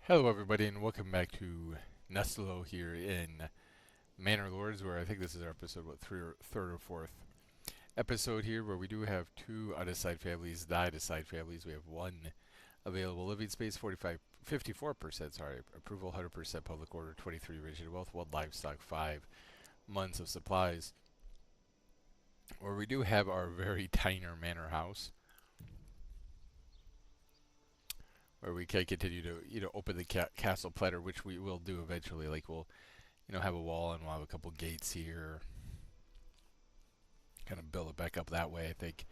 Hello, everybody, and welcome back to Nestlo here in Manor Lords, where I think this is our episode, third or fourth episode here, where we do have two unassigned families, nine assigned families. We have one available living space, 54%, approval, 100% public order, 23 rigid wealth, one livestock, 5 months of supplies, where we do have our very tiny manor house, where we can continue to, open the castle platter, which we will do eventually. Like, we'll have a wall and we'll have a couple gates here. Kind of build it back up that way. I think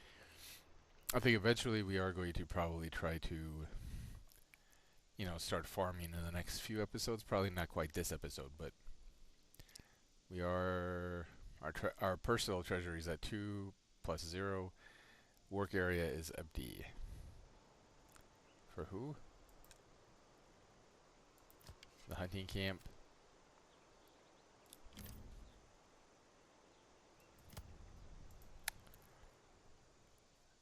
eventually we are going to probably try to, start farming in the next few episodes. Probably not quite this episode, but we are our personal treasury is at 2+0. Work area is empty. For who? The hunting camp.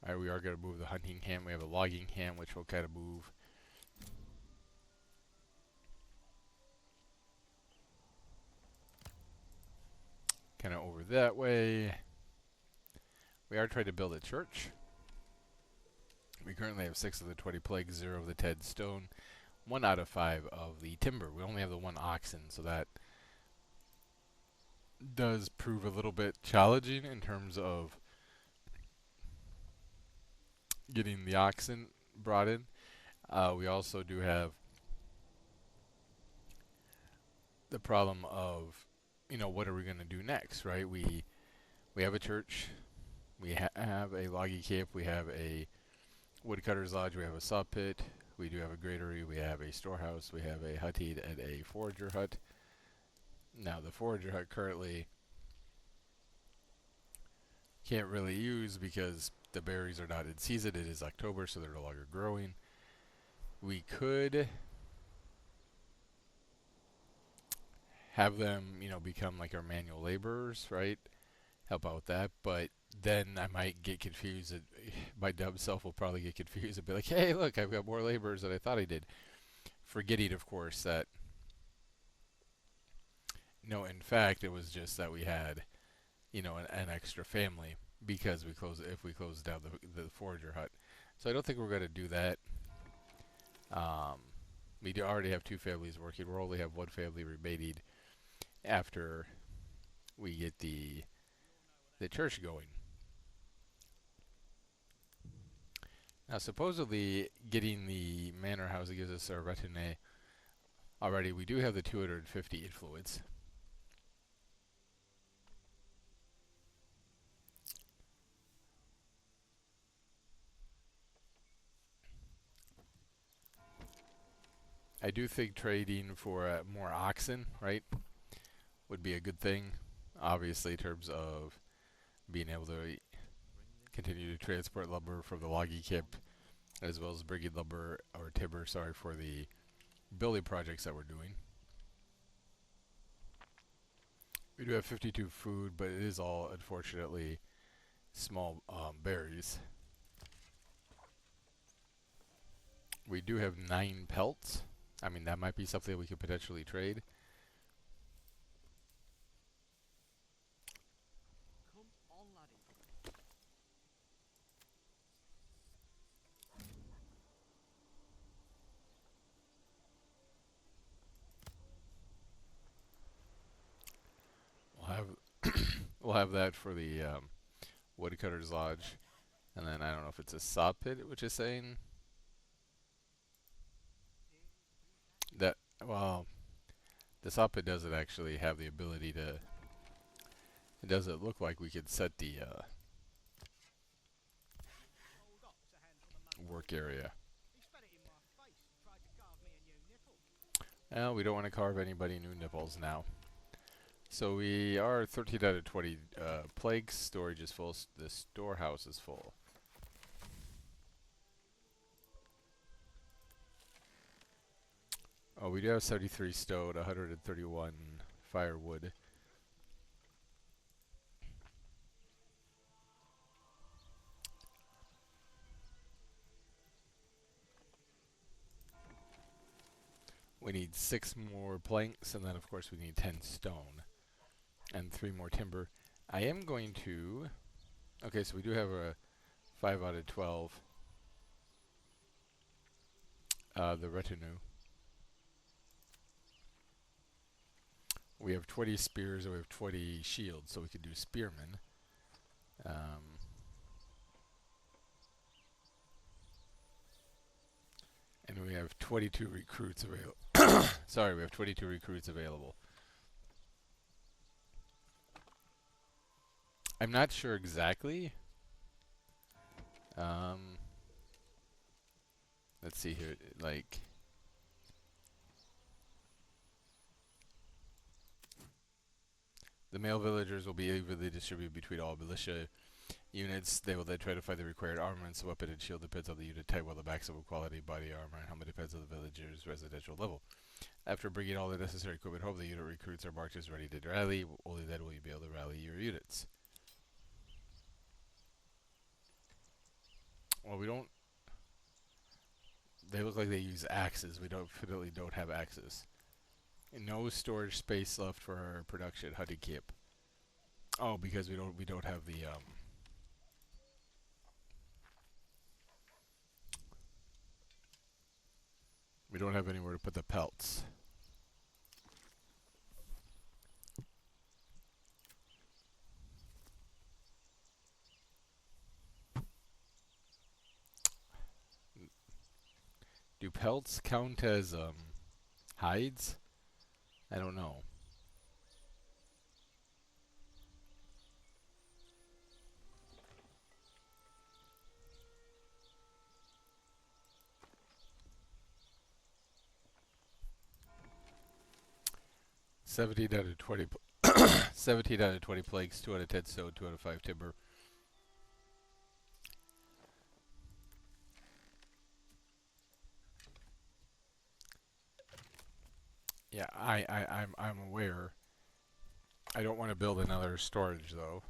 Alright, we are going to move the hunting camp. We have a logging camp, which we'll kind of move. Kind of over that way. We are trying to build a church. We currently have 6 of the 20 plagues, 0 of the 10 stone, 1 out of 5 of the timber. We only have the 1 oxen, so that does prove a little bit challenging in terms of getting the oxen brought in. We also do have the problem of, what are we going to do next, right? We have a church, we have a logging camp, we have a woodcutter's lodge, we have a saw pit, we do have a granary, we have a storehouse, we have a hunting and a forager hut. Now, the forager hut currently can't really use because the berries are not in season. It is October, so they're no longer growing. We could have them, become like our manual laborers, right? Help out with that, but then I might get confused. My dumb self will probably get confused and be like, hey, look, I've got more laborers than I thought I did. Forgetting, of course, that, no, in fact, it was just that we had, an extra family because if we close down the forager hut. So I don't think we're going to do that. We do already have 2 families working. We'll only have 1 family remaining after we get the church going. Now, supposedly, getting the manor house gives us our retinue already. We do have the 250 influence. I do think trading for more oxen, right, would be a good thing. Obviously, in terms of being able to continue to transport lumber from the logging camp, as well as bringing lumber or timber, for the building projects that we're doing. We do have 52 food, but it is all, unfortunately, small berries. We do have 9 pelts. I mean, that might be something we could potentially trade. We'll have we'll have that for the woodcutter's lodge, and then I don't know if it's a saw pit, which is saying that, well, the saw pit doesn't actually have the ability to. It doesn't look like we could set the work area. Well, we don't want to carve anybody new nipples now. So we are 13 out of 20 plagues. Storage is full. The storehouse is full. Oh, we do have 73 stone, 131 firewood. We need 6 more planks, and then of course we need 10 stone and 3 more timber. I am going to. Okay, so we do have a 5 out of 12. The retinue. We have 20 spears and we have 20 shields, so we could do spearmen. And we have 22 recruits available. Sorry, we have 22 recruits available. I'm not sure exactly. Let's see here. Like, the male villagers will be evenly distributed between all militia units. They will then try to find the required armaments. Weapon and shield depends on the unit type, while the maximum quality body armor and helmet depends on the villager's residential level. After bringing all the necessary equipment home, the unit recruits are marked as ready to rally. Only then will you be able to rally your units. Well, we don't. They look like they use axes. We definitely don't have axes. No storage space left for our production hunting camp. Oh, because we don't have the we don't have anywhere to put the pelts. Do pelts count as hides? I don't know. Seventeen out of 20. 17 out of 20 planks, 2 out of 10 stone, 2 out of 5 timber. Yeah, I'm aware. I don't want to build another storage though.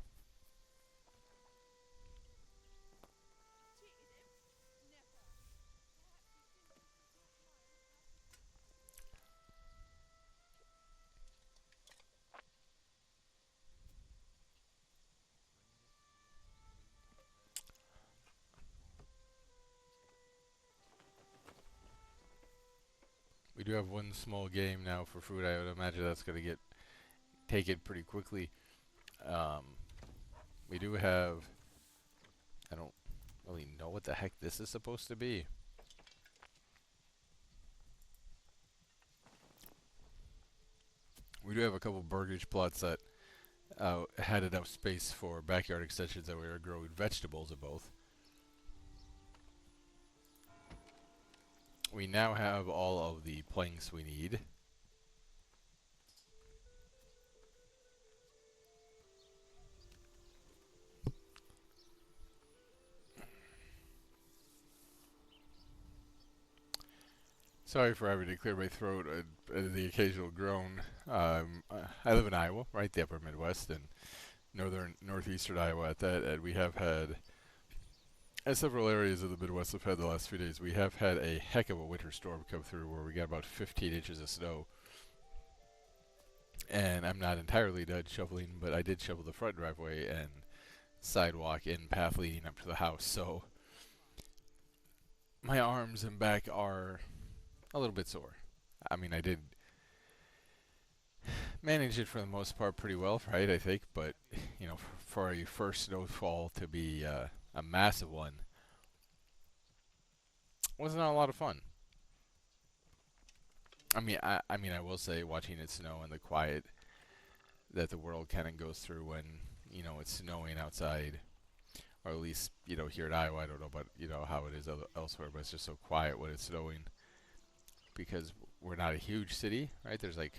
We do have one small game now for food. I would imagine that's going to get taken pretty quickly. We do have. I don't really know what the heck this is supposed to be. We do have a couple burgage plots that had enough space for backyard extensions that we are growing vegetables in both. We now have all of the planks we need. Sorry for having to clear my throat and the occasional groan. I live in Iowa, right, the upper Midwest, and northeastern Iowa at that, and we have had, as several areas of the Midwest have had the last few days, we have had a heck of a winter storm come through where we got about 15 inches of snow. And I'm not entirely done shoveling, but I did shovel the front driveway and sidewalk and path leading up to the house, so my arms and back are a little bit sore. I mean, I did manage it for the most part pretty well, right, I think, but, you know, for a first snowfall to be a massive one was not a lot of fun. I mean, I will say, watching it snow and the quiet that the world kind of goes through when, you know, it's snowing outside, or at least, you know, here in Iowa, I don't know about, you know, how it is elsewhere, but it's just so quiet when it's snowing because we're not a huge city, right? There's like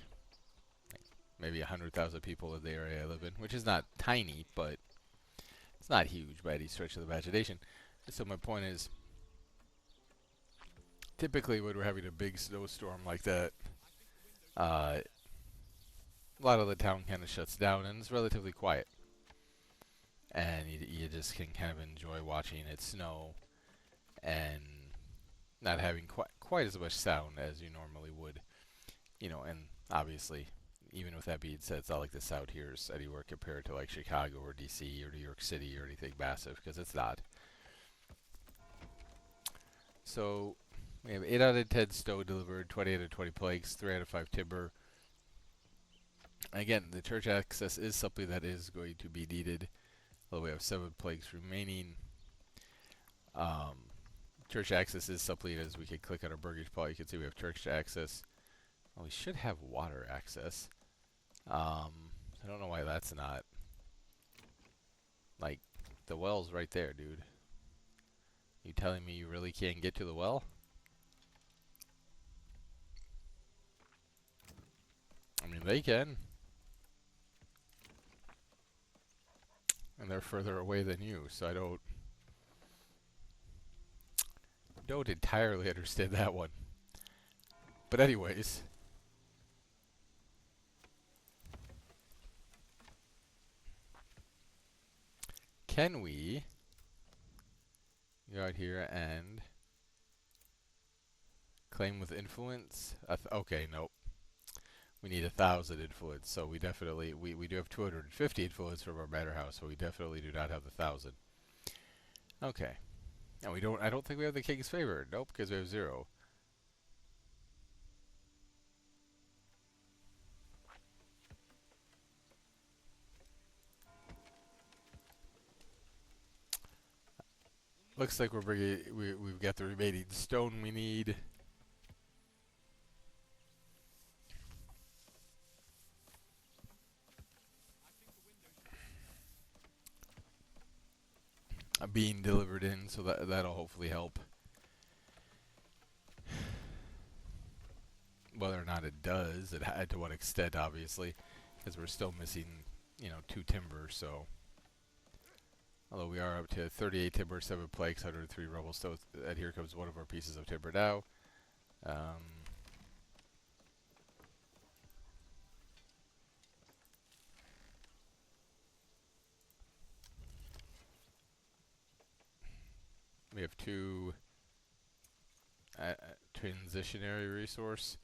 maybe 100,000 people in the area I live in, which is not tiny, but it's not huge by any stretch of the imagination. So my point is, typically when we're having a big snowstorm like that, a lot of the town kind of shuts down and it's relatively quiet. And you just can kind of enjoy watching it snow and not having quite as much sound as you normally would. and obviously, even with that being said, it's not like the South here is anywhere compared to like Chicago or DC or New York City or anything massive, because it's not. So we have 8 out of 10 stone delivered, 20 out of 20 planks, 3 out of 5 timber. Again, the church access is something that is going to be needed. Although we have 7 planks remaining. Um, church access is something, as we can click on our burgage plot, you can see we have church access. Well, we should have water access. I don't know why that's not. Like, the well's right there, dude. You telling me you really can't get to the well? I mean, they can. And they're further away than you, so I don't entirely understand that one. But anyways, can we go out here and claim with influence? Okay, nope. We need 1,000 influence, so we definitely we do have 250 influence from our manor house, so we definitely do not have the 1,000. Okay, and we don't. I don't think we have the king's favor. Nope, because we have 0. Looks like we're bringing. We've got the remaining stone we need. Being delivered in, so that'll hopefully help. Whether or not it does, to what extent, obviously, because we're still missing, 2 timber. So, although we are up to 38 timber, 7 planks, 103 rubble. So, and here comes one of our pieces of timber now. We have 2 transitionary resource.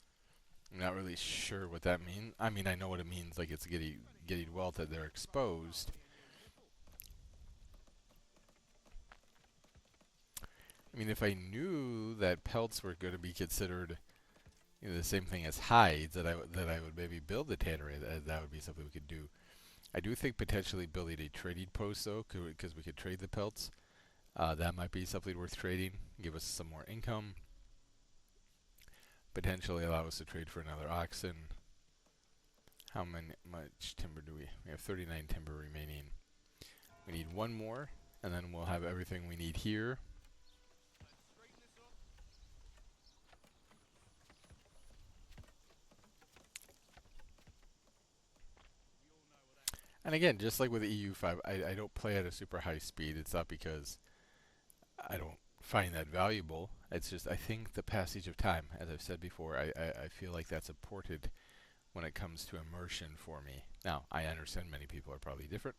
I'm not really sure what that means. I mean, I know what it means. Like, it's getting well that they're exposed. I mean, if I knew that pelts were going to be considered, the same thing as hides, that I would maybe build the tannery. That would be something we could do. I do think potentially building a trading post though, because we could trade the pelts. That might be something worth trading. Give us some more income. Potentially allow us to trade for another oxen. How much timber do we? We have 39 timber remaining. We need 1 more, and then we'll have everything we need here. And again, just like with the EU5, I don't play at a super high speed. It's not because I don't find that valuable. It's just I think the passage of time, as I've said before, I feel like that's important when it comes to immersion for me. Now, I understand many people are probably different,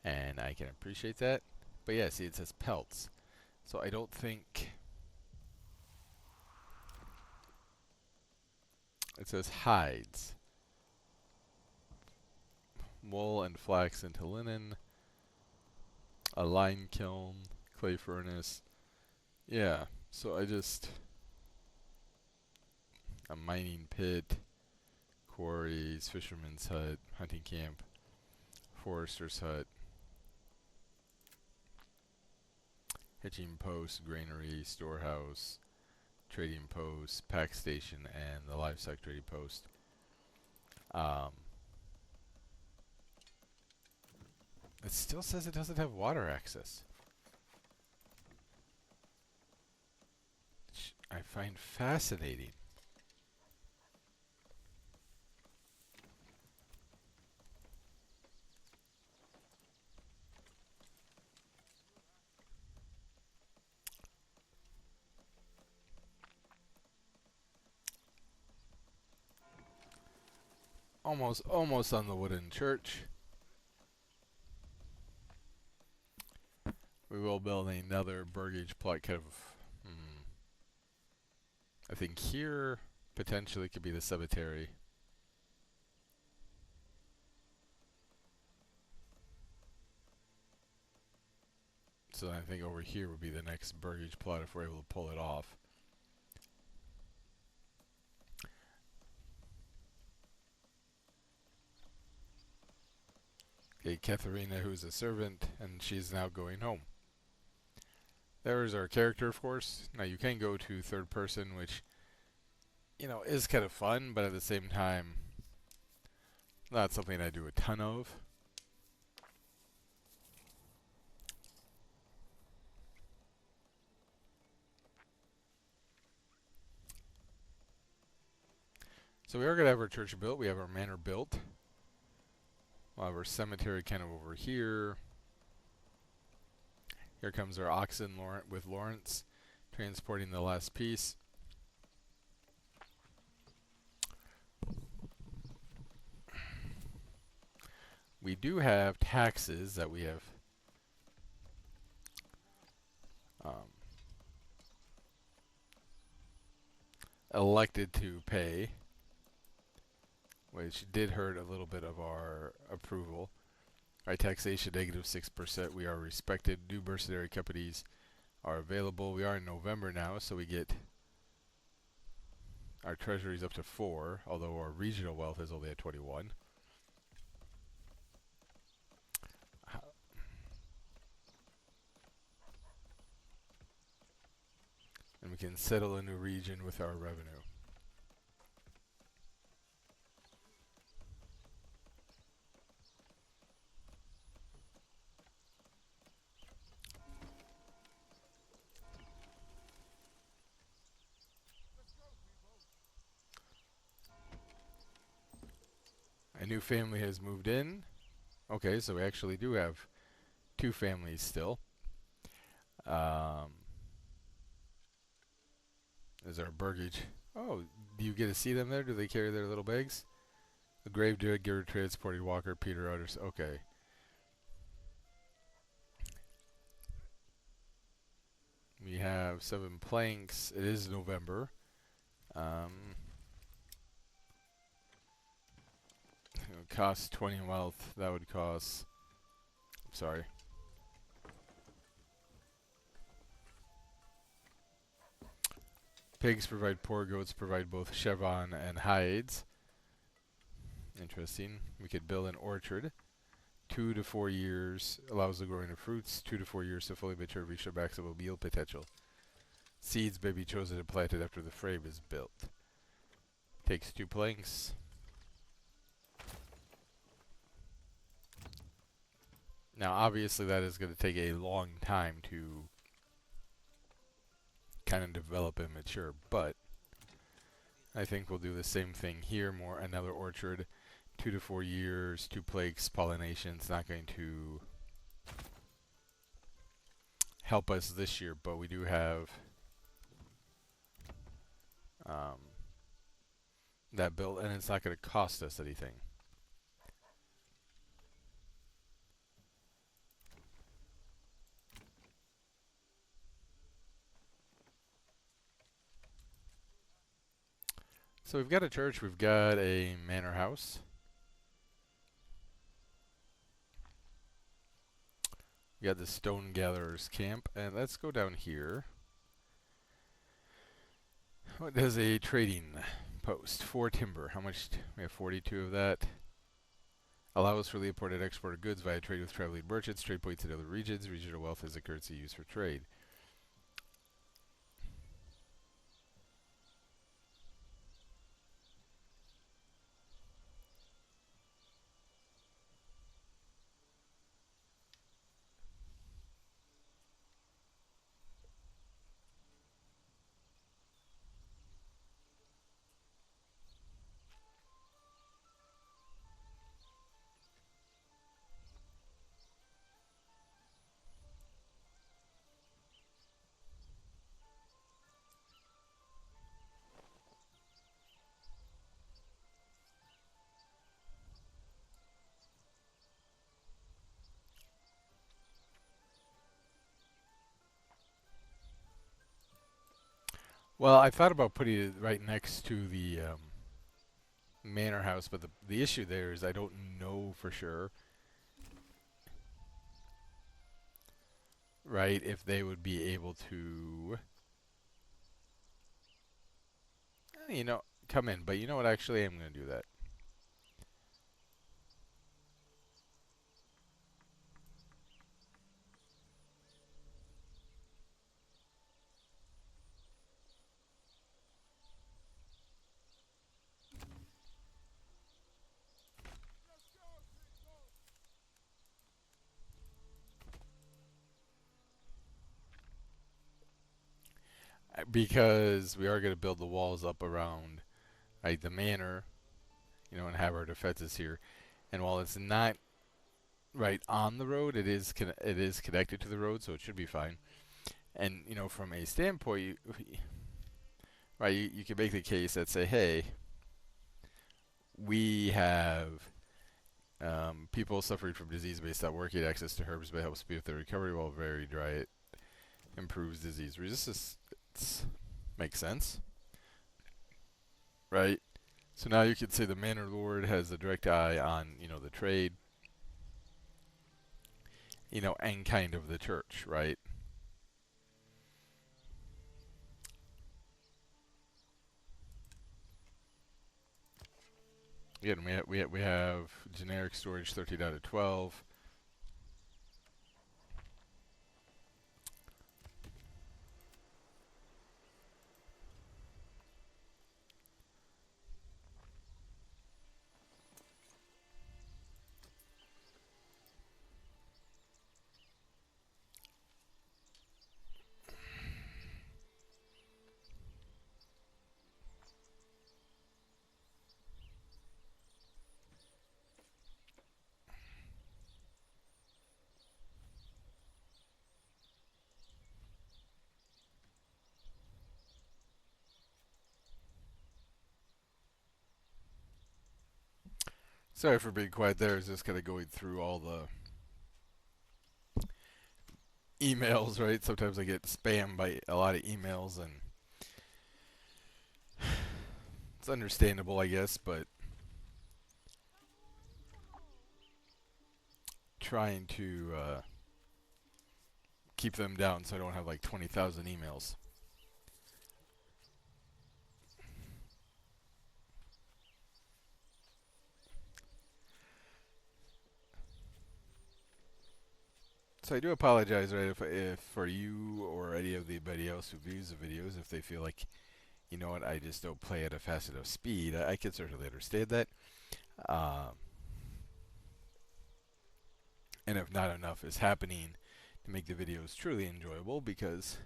and I can appreciate that. But yeah, see, it says pelts. So I don't think... It says hides. Wool and flax into linen. A lime kiln. Clay furnace. Yeah, so I just... A mining pit. Quarries. Fisherman's hut. Hunting camp. Forester's hut. Hitching post. Granary. Storehouse. Trading post. Pack station. And the livestock trading post. It still says it doesn't have water access, which I find fascinating. Almost on the wooden church. We will build another burgage plot kind of, I think here, Potentially could be the cemetery. So I think over here would be the next burgage plot if we're able to pull it off. Okay, Katharina, who's a servant, and she's now going home. There is our character, of course. Now you can go to third person, which, is kind of fun, but at the same time, not something I do a ton of. So we are going to have our church built. We have our manor built. We'll have our cemetery kind of over here. Here comes our oxen with Lawrence transporting the last piece. We do have taxes that we have elected to pay, which did hurt a little bit of our approval. Our taxation -6%. We are respected. New mercenary companies are available. We are in November now, so we get our treasuries up to 4, although our regional wealth is only at 21. And we can settle a new region with our revenue. A new family has moved in. Okay, so we actually do have 2 families still. Is our burgage. Oh, do you get to see them there? Do they carry their little bags? The gravedigger transporting Walker, Peter, others. Okay. We have 7 planks. It is November. It would cost 20 wealth. That would cost. Sorry. Pigs provide poor, goats provide both chevron and hides. Interesting. We could build an orchard. 2 to 4 years allows the growing of fruits. 2 to 4 years to fully mature, reach their maximum yield potential. Seeds may be chosen and planted after the frame is built. Takes 2 planks. Now, obviously, that is going to take a long time to kind of develop and mature, but I think we'll do the same thing here. Another orchard, 2 to 4 years, 2 plagues, pollination. It's not going to help us this year, but we do have that built, and it's not going to cost us anything. So we've got a church, we've got a manor house. We got the stone gatherer's camp, and let's go down here. What does a trading post? 4 timber. How much? We have 42 of that. Allows for the import and export of goods via trade with traveling merchants. Trade points in other regions. Regional wealth is a currency used for trade. Well, I thought about putting it right next to the manor house, but the issue there is I don't know for sure, right, if they would be able to, you know, come in. But you know what? Actually, I'm going to do that. Because we are going to build the walls up around, right, the manor, and have our defenses here. And while it's not right on the road, it is connected to the road, so it should be fine. And from a standpoint, right, you can make the case that say, hey, we have people suffering from disease based on working access to herbs may help speed up their recovery, while very dry it improves disease resistance. It's, makes sense, right? So now you could say the Manor Lord has a direct eye on, the trade, and kind of the church, right? Again, we have generic storage 13 out of 12. Sorry for being quiet there. I was just kind of going through all the emails, right? Sometimes I get spammed by a lot of emails, and it's understandable, I guess, but trying to keep them down so I don't have like 20,000 emails. So I do apologize, right, if for you or anybody else who views the videos, if they feel like, you know what, I just don't play at a fast enough speed. I can certainly understand that. Um, and if not enough is happening to make the videos truly enjoyable, because,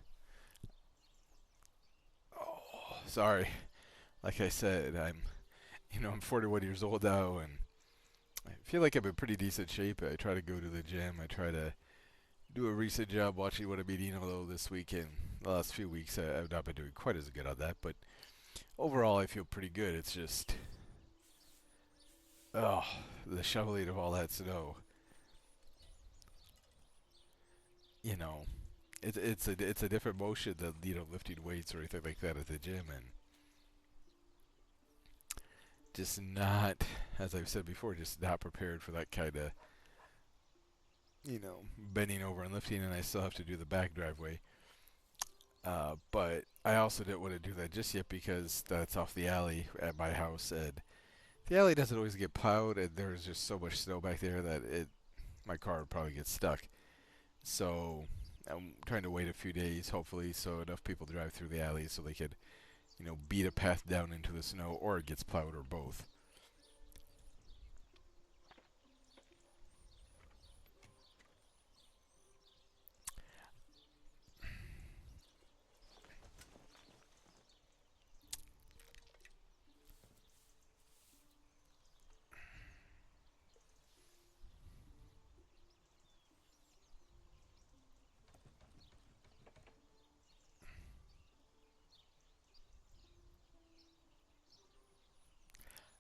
oh, sorry, like I said, I'm 41 years old now, and I feel like I'm in pretty decent shape. I try to go to the gym. I try to do a recent job watching what I'm eating, although this week and the last few weeks I've not been doing quite as good on that. But overall, I feel pretty good. It's just, oh, the shoveling of all that snow. You know, it's a different motion than lifting weights or anything like that at the gym, and just not, as I've said before, just not prepared for that kind of bending over and lifting, and I still have to do the back driveway. But I also didn't want to do that just yet because that's off the alley at my house, and the alley doesn't always get plowed, and there's just so much snow back there that my car would probably get stuck. So I'm trying to wait a few days, hopefully, so enough people drive through the alley so they could, beat a path down into the snow, or it gets plowed, or both.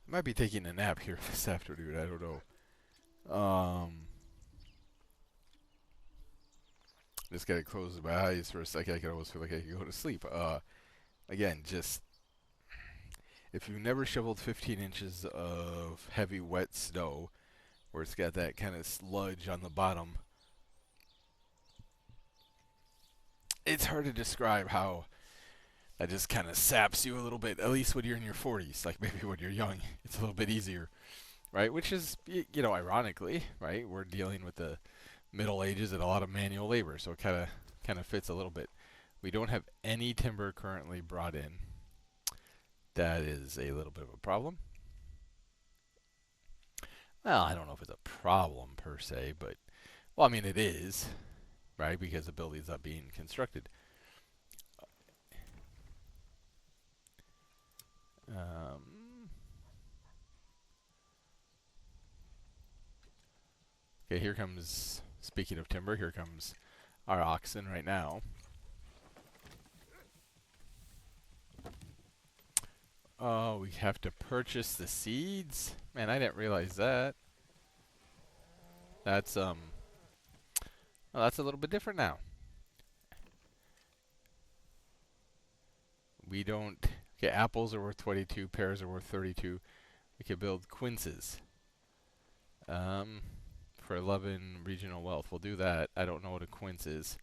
I might be taking a nap here this afternoon. I don't know. Just gotta close my eyes for a second. I can almost feel like I can go to sleep. again, just if you've never shoveled 15 inches of heavy wet snow where it's got that kind of sludge on the bottom, it's hard to describe how that just kind of saps you a little bit, at least when you're in your 40s. Like maybe when you're young, it's a little bit easier, right? Which is, ironically, right? We're dealing with the Middle Ages and a lot of manual labor, so it kind of fits a little bit. We don't have any timber currently brought in. That is a little bit of a problem. Well, I don't know if it's a problem per se, but well, I mean it is, right? Because the building's not being constructed. Okay, here comes. Speaking of timber, here comes our oxen right now. Oh, we have to purchase the seeds? Man, I didn't realize that. That's well, that's a little bit different now. We don't Okay, apples are worth 22, pears are worth 32. We could build quinces. For 11 regional wealth. We'll do that. I don't know what a quince is.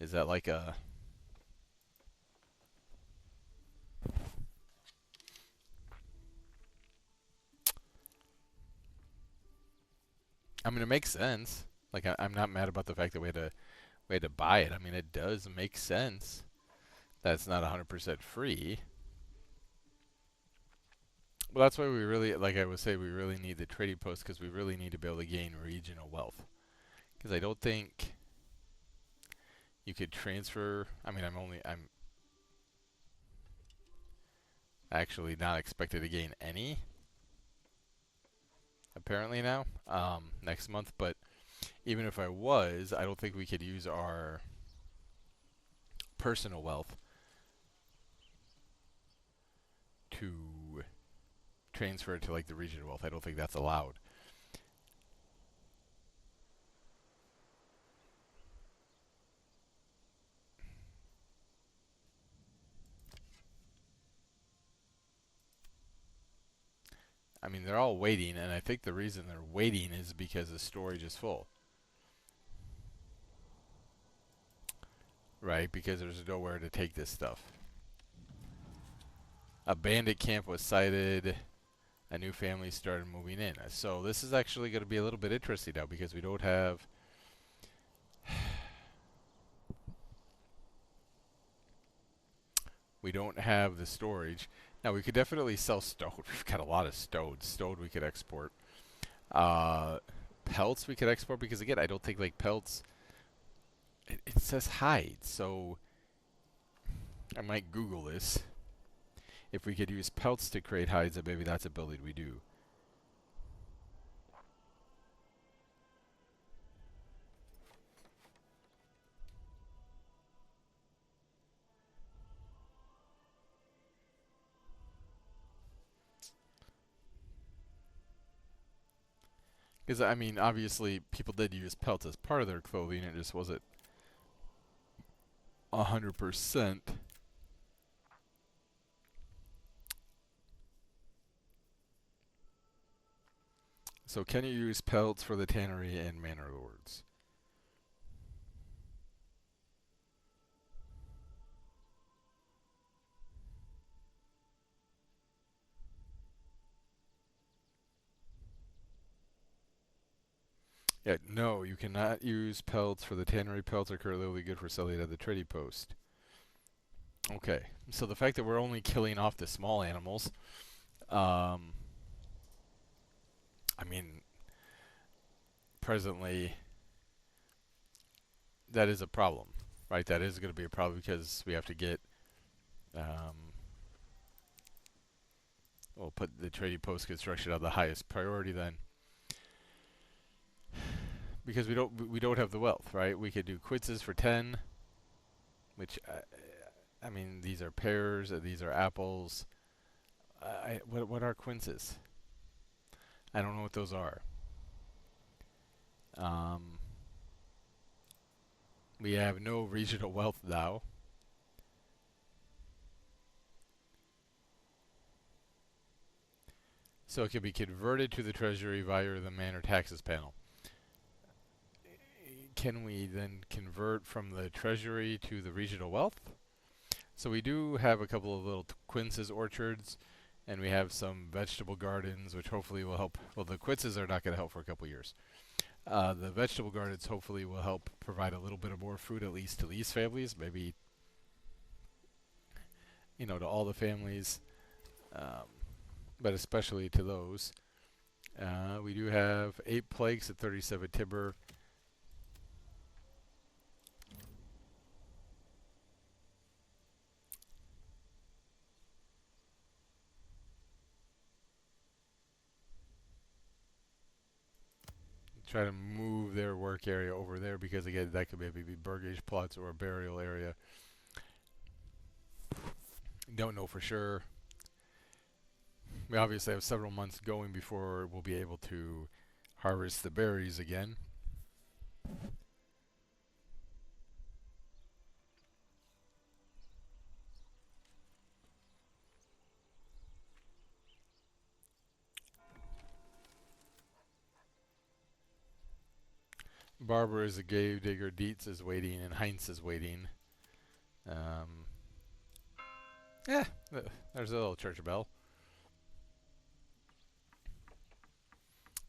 Is that like a I mean, it makes sense. Like I'm not mad about the fact that we had to buy it. I mean, it does make sense. That's not 100% free. Well, that's why we really, like I would say, we really need the trading post because we really need to be able to gain regional wealth. Because I don't think you could transfer. I mean, I'm actually not expected to gain any. Apparently now, next month. But even if I was, I don't think we could use our personal wealth to transfer it to like the regional wealth. I don't think that's allowed. I mean, they're all waiting, and I think the reason they're waiting is because the storage is full. Right? Because there's nowhere to take this stuff. A bandit camp was sighted. A new family started moving in. So this is actually going to be a little bit interesting now because we don't have the storage. Now we could definitely sell stone. We've got a lot of stone. Stone we could export. Pelts we could export because again I don't think like pelts. It says hide, so I might Google this. If we could use pelts to create hides, then maybe that's a building we do. Because I mean, obviously, people did use pelts as part of their clothing. It just wasn't 100%. So can you use pelts for the tannery and manor lords? Yeah, no, you cannot use pelts for the tannery. Pelts are currently only good for selling at the trading post. Okay, so the fact that we're only killing off the small animals, I mean, presently, that is a problem, right? That is going to be a problem because we have to get, we'll put the trading post construction on the highest priority then, because we don't have the wealth, right? We could do quinces for 10, which I mean these are pears, these are apples. What are quinces? I don't know what those are. We have no regional wealth now. So it can be converted to the treasury via the Manor taxes panel. Can we then convert from the treasury to the regional wealth? So we do have a couple of little quinces orchards, and we have some vegetable gardens, which hopefully will help. Well, the quinces are not going to help for a couple years. The vegetable gardens hopefully will help provide a little bit of more food, at least to these families, maybe, to all the families, um, but especially to those. We do have 8 planks at 37 timber. Try to move their work area over there because again that could maybe be burgage plots or a burial area. Don't know for sure. We obviously have several months going before we'll be able to harvest the berries again. Barber is a grave digger, Dietz is waiting, and Heinz is waiting. Um, yeah, there's a little church bell.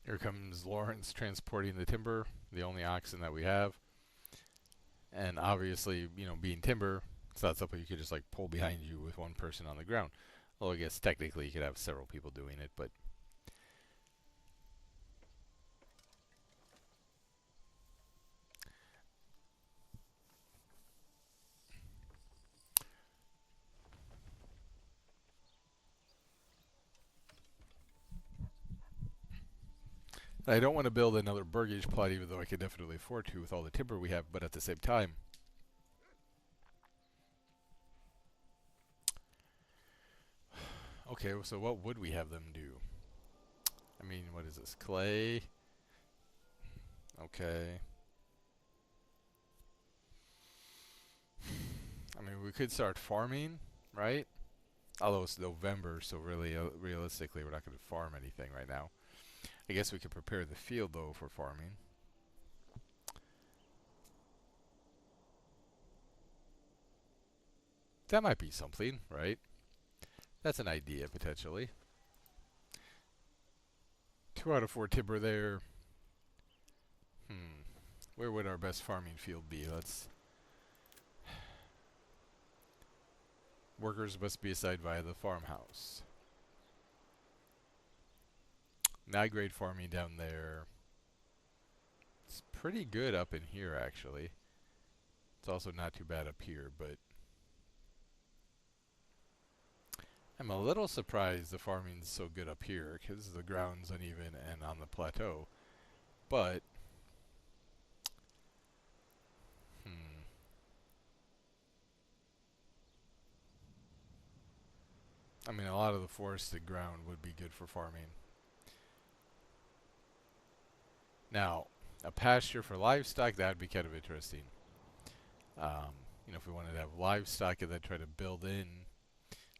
Here comes Lawrence transporting the timber, the only oxen that we have. And obviously, being timber, it's not something you could just like pull behind you with one person on the ground. Although I guess technically you could have several people doing it, but I don't want to build another burgage plot, even though I can definitely afford to with all the timber we have. But at the same time, okay. So what would we have them do? I mean, what is this? Clay. Okay. I mean, we could start farming, right? Although it's November, so really, realistically, we're not going to farm anything right now. I guess we could prepare the field though for farming. That might be something, right? That's an idea potentially. 2 out of 4 timber there. Hmm. Where would our best farming field be? Let's. Workers must be assigned via the farmhouse. Migrate farming down there. It's pretty good up in here, actually. It's also not too bad up here, but I'm a little surprised the farming's so good up here because the ground's uneven and on the plateau. But, hmm. I mean, a lot of the forested ground would be good for farming. Now, a pasture for livestock, that'd be kind of interesting. If we wanted to have livestock and then try to build in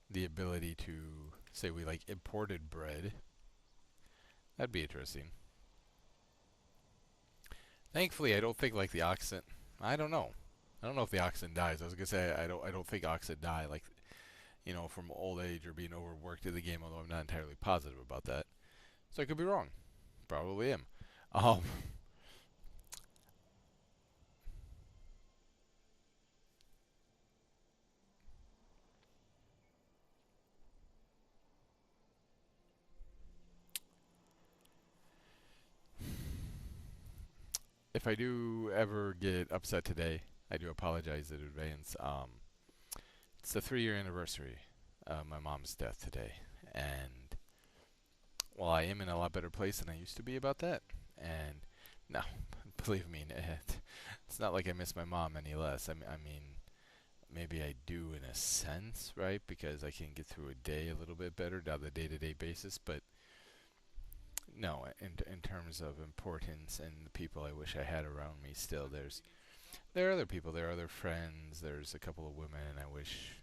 the ability to, say, we like imported bread, that'd be interesting. Thankfully, I don't think like the oxen. I don't know. I don't know if the oxen dies. I was gonna say I don't think oxen die like from old age or being overworked in the game. Although I'm not entirely positive about that, so I could be wrong. Probably am. Um, if I do ever get upset today, I do apologize in advance. It's the 3-year anniversary of my mom's death today, and while I am in a lot better place than I used to be about that, and no, believe me, it's not like I miss my mom any less. I mean, maybe I do in a sense, right? Because I can get through a day a little bit better on the day-to-day basis, but no, in terms of importance and the people I wish I had around me, still there are other people, there are other friends, there's a couple of women I wish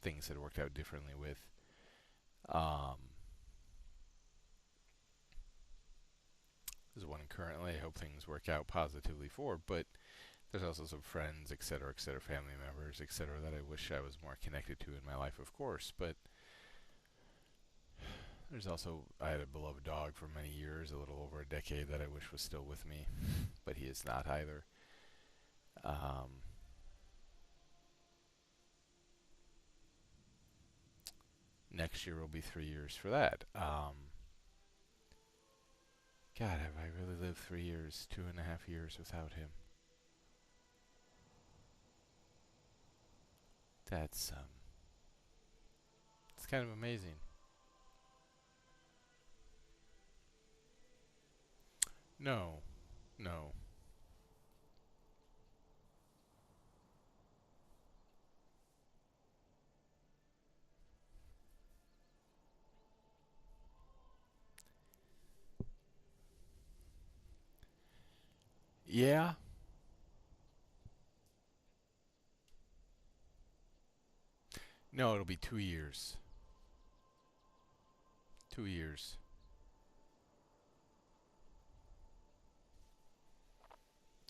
things had worked out differently with. Um, currently. I hope things work out positively for, but there's also some friends, et cetera, family members, etc., that I wish I was more connected to in my life, of course. But there's also, I had a beloved dog for many years, a little over a decade, that I wish was still with me, but he is not either. Um, Next year will be 3 years for that. God, have I really lived 3 years, 2.5 years without him? That's it's kind of amazing. No, no. Yeah, no, it'll be 2 years. 2 years.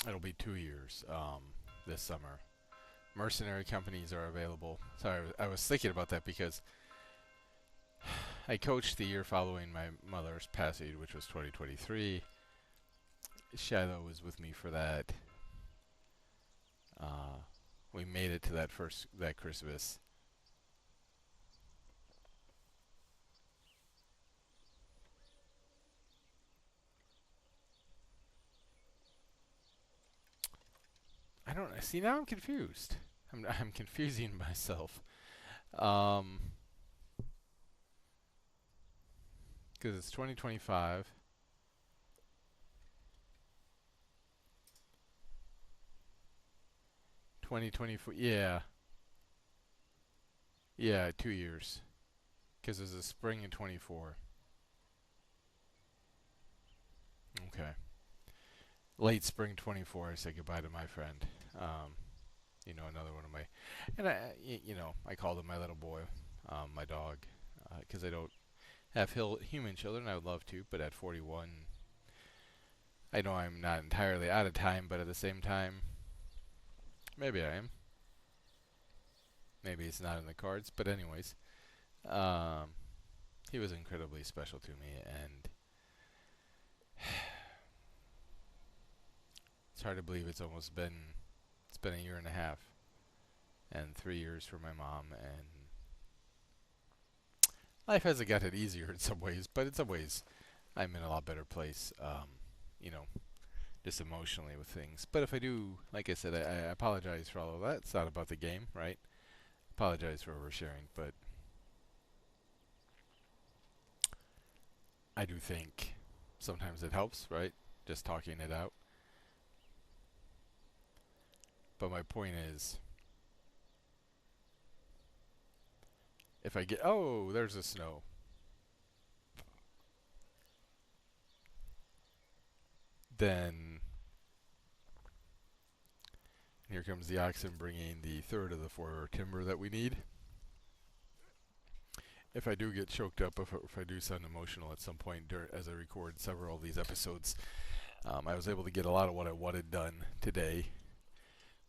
It'll be 2 years. This summer. Mercenary companies are available. Sorry, I was thinking about that because I coached the year following my mother's passing, which was 2023. Shiloh was with me for that. Uh, we made it to that Christmas. I don't see now. I'm confused. I'm confusing myself. Um, because it's 2025. 2024. Yeah, yeah, 2 years. Because there's a spring in 24. Okay. Late spring 24, I said goodbye to my friend. Um, another one of my, and I called him my little boy, my dog, because I don't have human children. I would love to, but at 41, I know I'm not entirely out of time, but at the same time, maybe I am. Maybe it's not in the cards, but anyways, um, he was incredibly special to me, and it's hard to believe it's been a year and a half, and 3 years for my mom, and life hasn't gotten easier in some ways, but in some ways, I'm in a lot better place. You know, just emotionally with things. But if I do, like I said, I apologize for all of that. It's not about the game, right? Apologize for oversharing, but I do think sometimes it helps, right? Just talking it out. But my point is, if I get, oh, there's the snow, then here comes the oxen bringing the third of the four timber that we need. If I do get choked up, if I do sound emotional at some point as I record several of these episodes, I was able to get a lot of what I wanted done today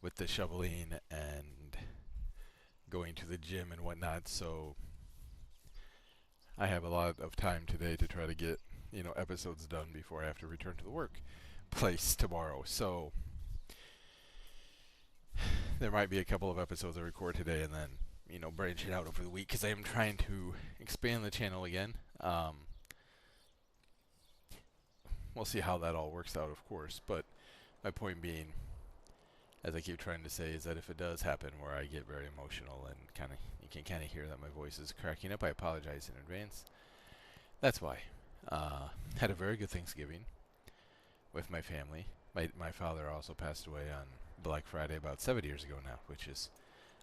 with the shoveling and going to the gym and whatnot. So I have a lot of time today to try to get episodes done before I have to return to the workplace tomorrow. So there might be a couple of episodes I record today and then branching out over the week because I am trying to expand the channel again. We'll see how that all works out, of course. But my point being, as I keep trying to say, is that if it does happen where I get very emotional and you can kind of hear that my voice is cracking up, I apologize in advance. That's why. Had a very good Thanksgiving with my family. My father also passed away on Black Friday about 7 years ago now, which is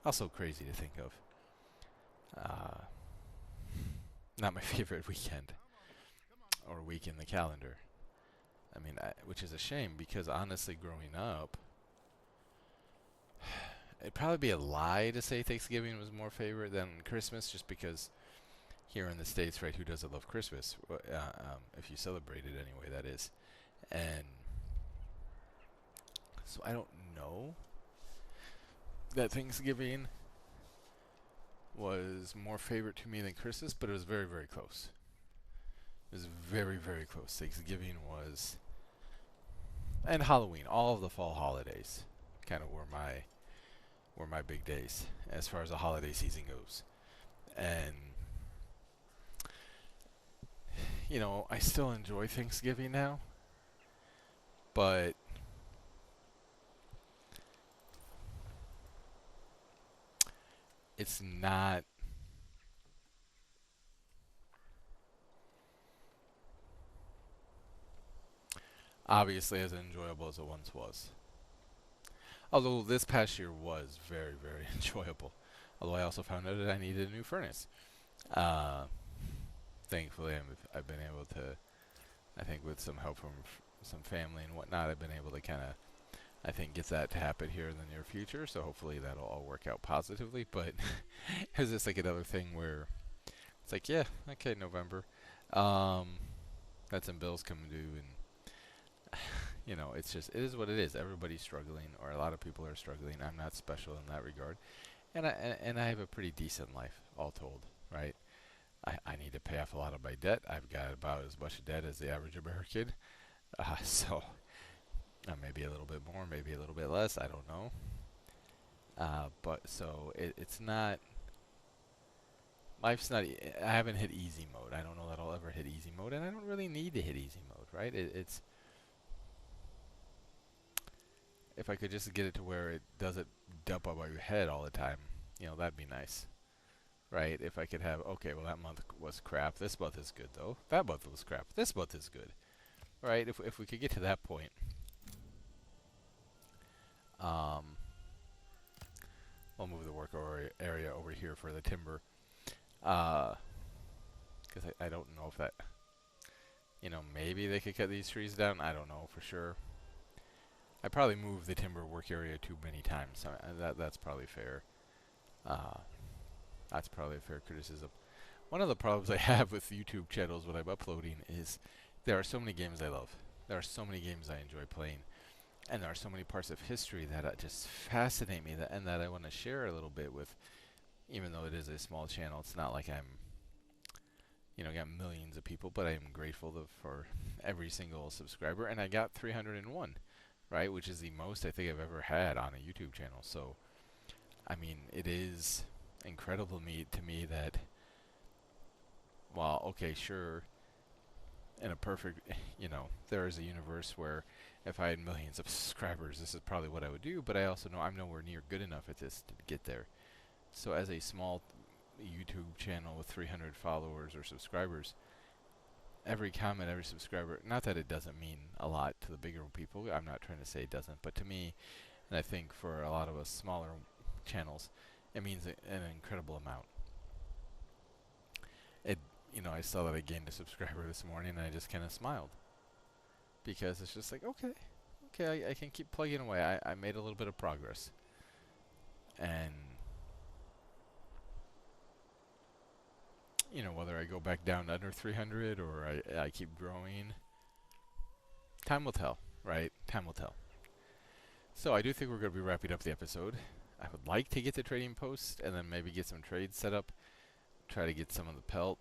also crazy to think of. Not my favorite weekend or week in the calendar. I mean, which is a shame because honestly, growing up, it'd probably be a lie to say Thanksgiving was more favorite than Christmas, just because here in the States, right, who doesn't love Christmas? If you celebrate it anyway, that is. And so I don't know that Thanksgiving was more favorite to me than Christmas, but it was very, very close. It was very, very close. Thanksgiving was, and Halloween, all of the fall holidays, kind of were my big days as far as the holiday season goes. And I still enjoy Thanksgiving now, but it's not obviously as enjoyable as it once was. Although this past year was very, very enjoyable. Although I also found out that I needed a new furnace. Uh, Thankfully, I've been able to, I think with some help from some family and whatnot, I've been able to kind of, I think, get that to happen here in the near future. So hopefully that'll all work out positively. But it's just like another thing where it's like, yeah, okay, November. Um, that's when bills come due, and it's just it is what it is. Everybody's struggling, or a lot of people are struggling. I'm not special in that regard, and I have a pretty decent life, all told, right? I need to pay off a lot of my debt. I've got about as much debt as the average American, so maybe a little bit more, maybe a little bit less. I don't know. But so it's not. Life's not. I haven't hit easy mode. I don't know that I'll ever hit easy mode, and I don't really need to hit easy mode, right? It's if I could just get it to where it doesn't dump on my head all the time, that'd be nice, right? If I could have, okay, well that month was crap. This month is good though. That month was crap. This month is good, right? If we could get to that point, um, I'll move the work area over here for the timber, because I don't know if that, maybe they could cut these trees down. I don't know for sure. I probably moved the timber work area too many times. So that's probably fair. Uh, that's probably a fair criticism. One of the problems I have with YouTube channels when I'm uploading is there are so many games I love. There are so many games I enjoy playing, and there are so many parts of history that just fascinate me and that I want to share a little bit with. Even though it is a small channel, it's not like I'm, got millions of people, but I am grateful for every single subscriber, and I got 301, right, which is the most I think I've ever had on a YouTube channel. So, I mean, it is incredible to me that, well, okay, sure, in a perfect, there is a universe where if I had millions of subscribers, this is probably what I would do, but I also know I'm nowhere near good enough at this to get there. So as a small YouTube channel with 300 followers or subscribers, every comment, every subscriber, not that it doesn't mean a lot to the bigger people, I'm not trying to say it doesn't, but to me, and I think for a lot of us smaller channels, it means an incredible amount. I saw that I gained a subscriber this morning, and I just kind of smiled. Because it's just like, okay, I can keep plugging away. I made a little bit of progress. And, whether I go back down under 300 or I keep growing, time will tell, right? Time will tell. So I do think we're going to be wrapping up the episode. I would like to get the trading post and then maybe get some trades set up. Try to get some of the pelt.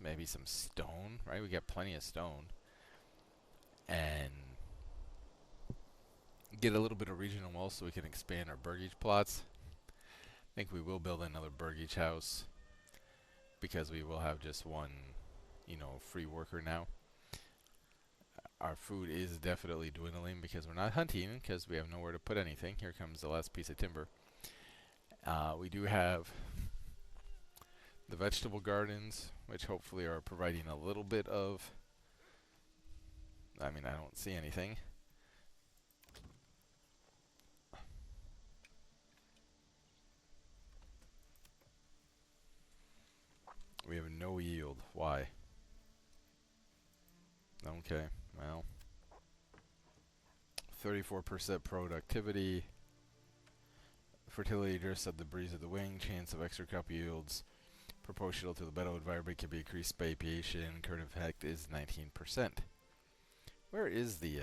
Maybe some stone, right? We got plenty of stone. And get a little bit of regional wealth so we can expand our burgage plots. I think we will build another burgage house because we will have just one, free worker now. Our food is definitely dwindling because we're not hunting because we have nowhere to put anything. Here comes the last piece of timber. We do have the vegetable gardens, which hopefully are providing a little bit of, I don't see anything. We have no yield. Why? Okay, well, 34% productivity. Fertility drifts at the breeze of the wing. Chance of extra crop yields proportional to the meadow environment can be increased by apiation. Current effect is 19%. Where is the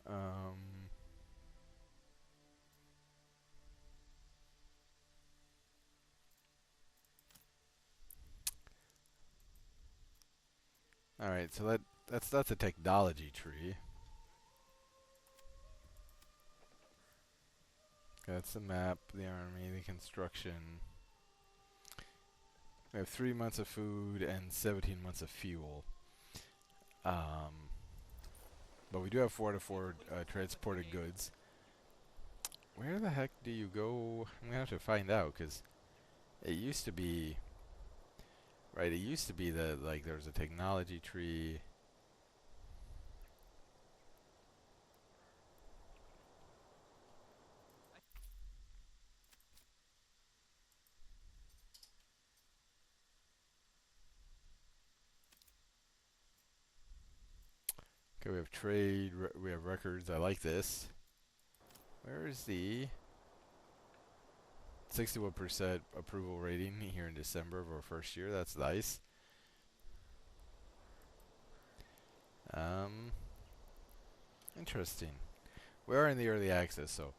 um all right, so that's a technology tree. That's the map, the army, the construction. We have 3 months of food and 17 months of fuel. Um, but we do have 4 to 4 transported goods. Where the heck do you go? I'm gonna have to find out because it used to be right. It used to be that like there was a technology tree. Okay, we have trade. We have records. I like this. Where is the 61% approval rating here in December of our first year? That's nice. Um, Interesting. We are in the early access, so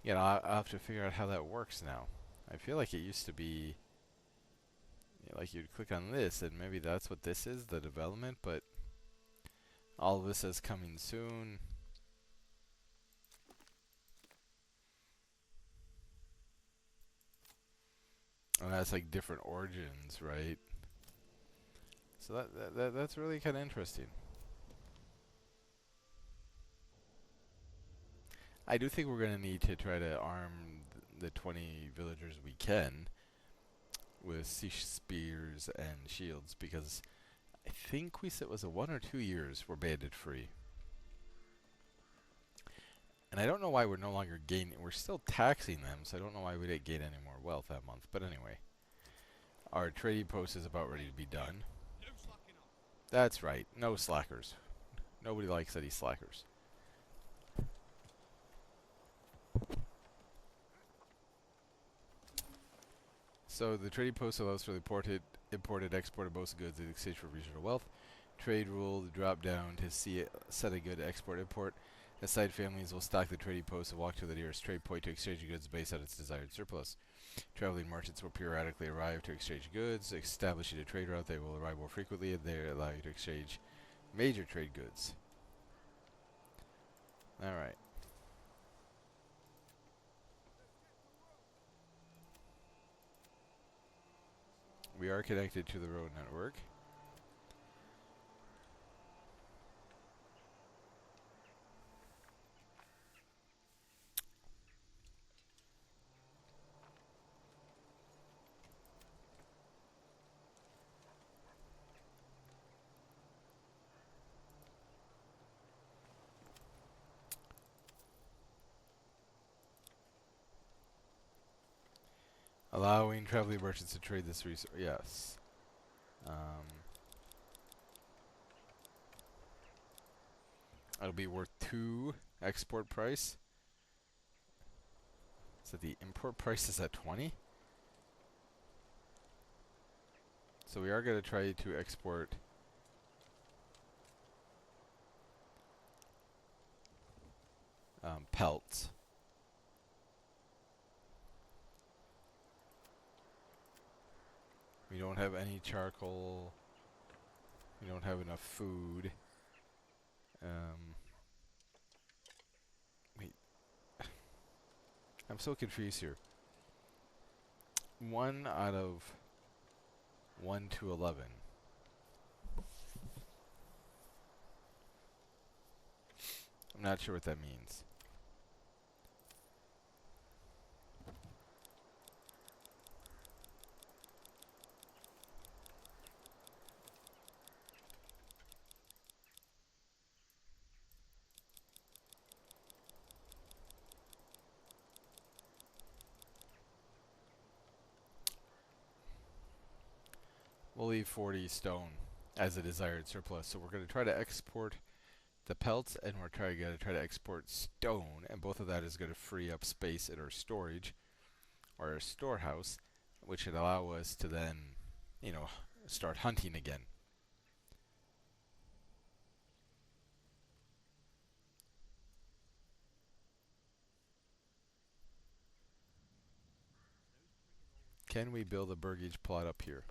I'll have to figure out how that works now. I feel like it used to be like you'd click on this and maybe that's what this is, the development, but all of this is coming soon. And that's like different origins, right? So that's really kind of interesting. I do think we're going to need to try to arm the 20 villagers we can with spears and shields because I think we said it was a 1 or 2 years we're bandit free. And I don't know why we're no longer gaining. We're still taxing them, so I don't know why we didn't gain any more wealth that month. But anyway, our trading post is about ready to be done. That's right, no slackers. Nobody likes any slackers. So the trading post allows for the imported, exported most goods in exchange for regional wealth. Trade rule, the drop down to set a good export import. Aside families will stock the trading post and walk to the nearest trade point to exchange goods based on its desired surplus. Traveling merchants will periodically arrive to exchange goods. Establishing a trade route, they will arrive more frequently and they allow you to exchange major trade goods. Alright. We are connected to the road network. Allowing traveling merchants to trade this resource. Yes. It'll be worth 2 export price. So the import price is at 20. So we are going to try to export pelts. We don't have any charcoal. We don't have enough food. Wait. I'm so confused here. 1 out of 1 to 11. I'm not sure what that means. believe 40 stone as a desired surplus. So we're going to try to export the pelts, and we're going to try to export stone, and both of that is going to free up space in our storage or our storehouse, which should allow us to then, you know, start hunting again. Can we build a burgage plot up here?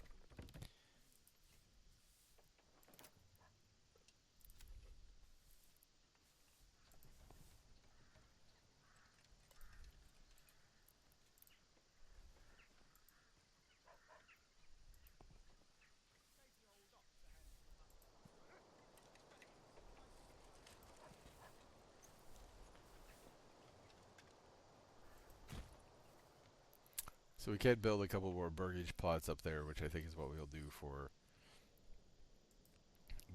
So we can build a couple more burgage plots up there, which I think is what we'll do for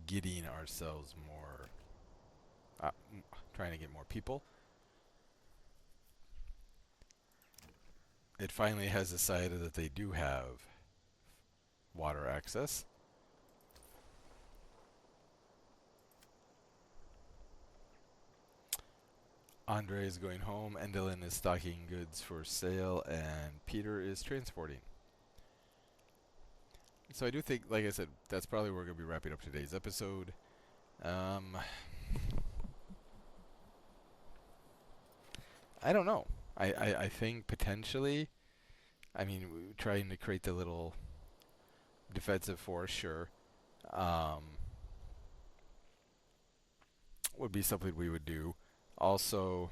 getting ourselves more, trying to get more people. It finally has decided that they do have water access. Andre is going home, Endelin is stocking goods for sale, and Peter is transporting. So I do think, like I said, that's probably where we're going to be wrapping up today's episode. I don't know. I think potentially, I mean, trying to create the little defensive force, sure, would be something we would do. Also,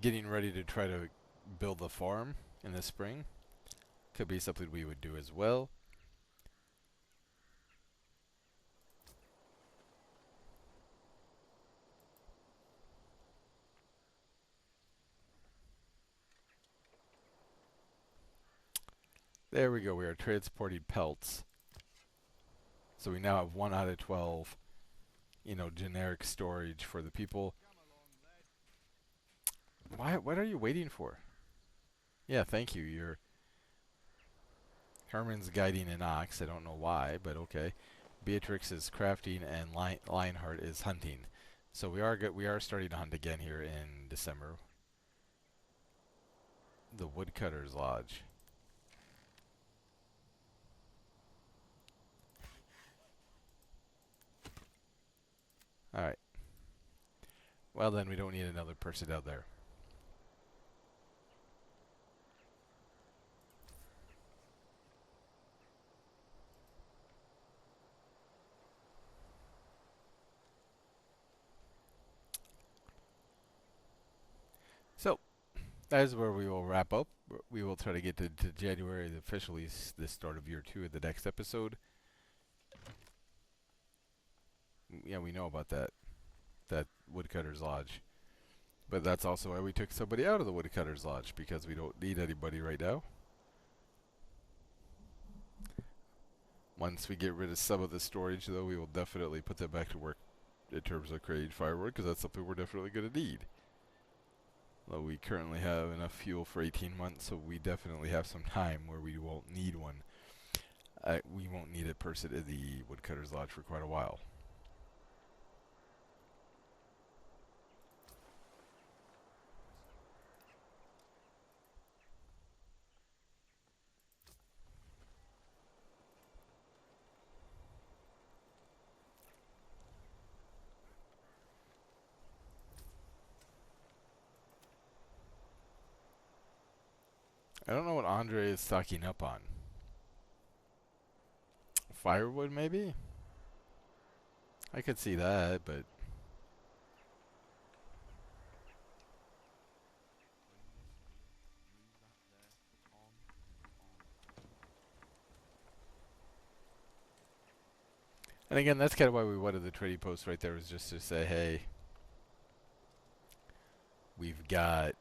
getting ready to try to build a farm in the spring could be something we would do as well. There we go. We are transporting pelts. So we now have 1 out of 12, generic storage for the people. What are you waiting for? Yeah, thank you. Herman's guiding an ox. I don't know why, but okay. Beatrix is crafting, and Lionheart is hunting. So we are starting to hunt again here in December. The Woodcutter's Lodge. Alright. Well then, we don't need another person out there. So, that is where we will wrap up. We will try to get to January, officially the start of year 2 in the next episode. Yeah, we know about that Woodcutter's Lodge. But that's also why we took somebody out of the Woodcutter's Lodge, because we don't need anybody right now. Once we get rid of some of the storage, though, we will definitely put them back to work in terms of creating firewood, because that's something we're definitely going to need. Well, we currently have enough fuel for 18 months, so we definitely have some time where we won't need one. We won't need a person in the Woodcutter's Lodge for quite a while. I don't know what Andre is stocking up on. Firewood, maybe? I could see that, but... And again, that's kind of why we wanted the trading post right there, was just to say, hey, we've got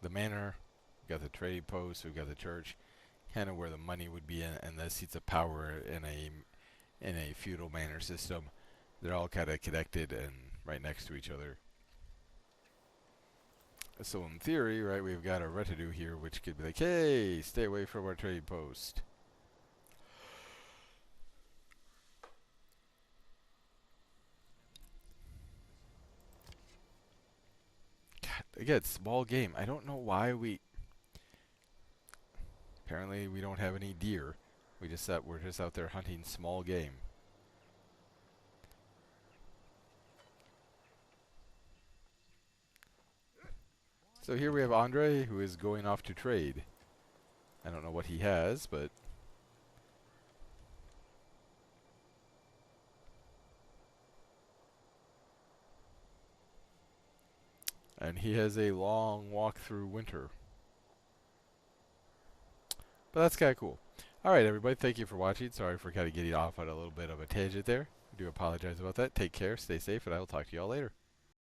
the manor, we've got the trading post, we've got the church, kind of where the money would be in, and the seats of power in a feudal manor system. They're all kind of connected and right next to each other. So in theory, right, we've got our retinue here, which could be like, hey, stay away from our trade post. God, again, small game. I don't know why we... Apparently we don't have any deer. We're just out there hunting small game. So here we have Andre, who is going off to trade. I don't know what he has, but... And he has a long walk through winter. But that's kind of cool. Alright, everybody, thank you for watching. Sorry for kind of getting off on a little bit of a tangent there. I do apologize about that. Take care, stay safe, and I will talk to you all later.